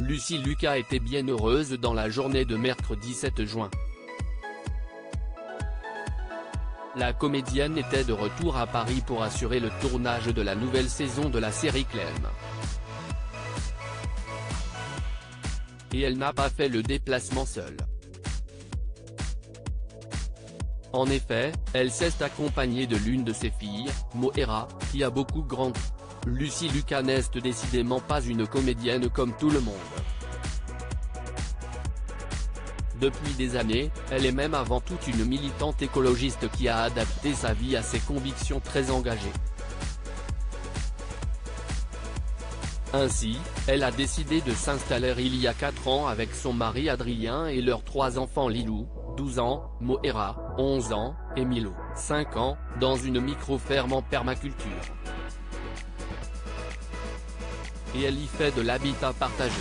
Lucy Lucas était bien heureuse dans la journée de mercredi 7 juin. La comédienne était de retour à Paris pour assurer le tournage de la nouvelle saison de la série Clem. Et elle n'a pas fait le déplacement seule. En effet, elle s'est accompagnée de l'une de ses filles, Moira, qui a beaucoup grandi. Lucy Lucas n'est décidément pas une comédienne comme tout le monde. Depuis des années, elle est même avant tout une militante écologiste qui a adapté sa vie à ses convictions très engagées. Ainsi, elle a décidé de s'installer il y a 4 ans avec son mari Adrien et leurs 3 enfants Lilou, 12 ans, Moira, 11 ans, et Milo, 5 ans, dans une micro-ferme en permaculture. Et elle y fait de l'habitat partagé.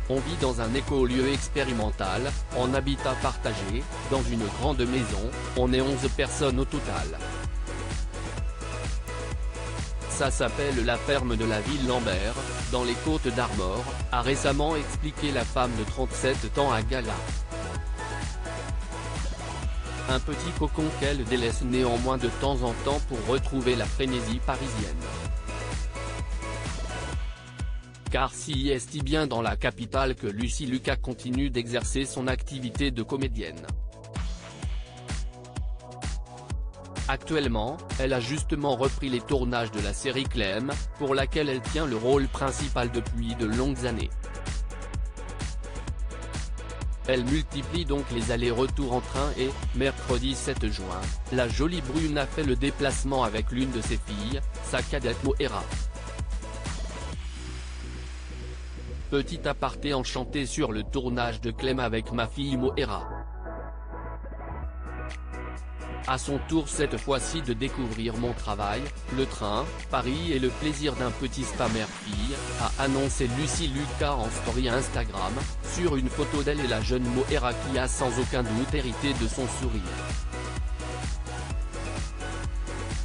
On vit dans un écolieu expérimental, en habitat partagé, dans une grande maison, on est 11 personnes au total. Ça s'appelle la ferme de la ville Lambert, dans les Côtes d'Armor, a récemment expliqué la femme de 37 ans à Gala. Un petit cocon qu'elle délaisse néanmoins de temps en temps pour retrouver la frénésie parisienne. Car si est bien dans la capitale que Lucy Lucas continue d'exercer son activité de comédienne. Actuellement, elle a justement repris les tournages de la série Clem, pour laquelle elle tient le rôle principal depuis de longues années. Elle multiplie donc les allers-retours en train et, mercredi 7 juin, la jolie brune a fait le déplacement avec l'une de ses filles, sa cadette Moira. Petit aparté enchanté sur le tournage de Clem avec ma fille Moira. À son tour cette fois-ci de découvrir mon travail, le train, Paris et le plaisir d'un petit spa mère-fille, a annoncé Lucy Lucas en story Instagram, sur une photo d'elle et la jeune Moira qui a sans aucun doute hérité de son sourire.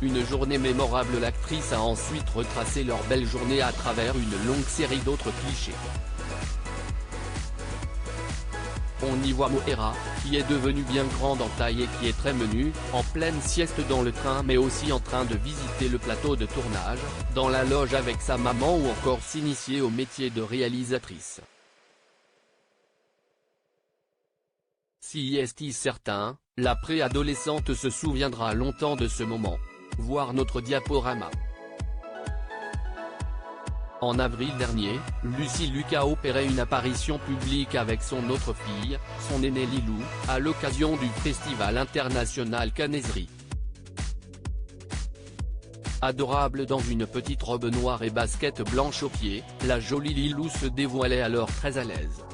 Une journée mémorable. L'actrice a ensuite retracé leur belle journée à travers une longue série d'autres clichés. On y voit Moira, qui est devenue bien grande en taille et qui est très menue, en pleine sieste dans le train mais aussi en train de visiter le plateau de tournage, dans la loge avec sa maman ou encore s'initier au métier de réalisatrice. Si est certain, la préadolescente se souviendra longtemps de ce moment. Voir notre diaporama. En avril dernier, Lucy Lucas opérait une apparition publique avec son autre fille, son aînée Lilou, à l'occasion du Festival international Canneserie. Adorable dans une petite robe noire et basket blanche aux pieds, la jolie Lilou se dévoilait alors très à l'aise.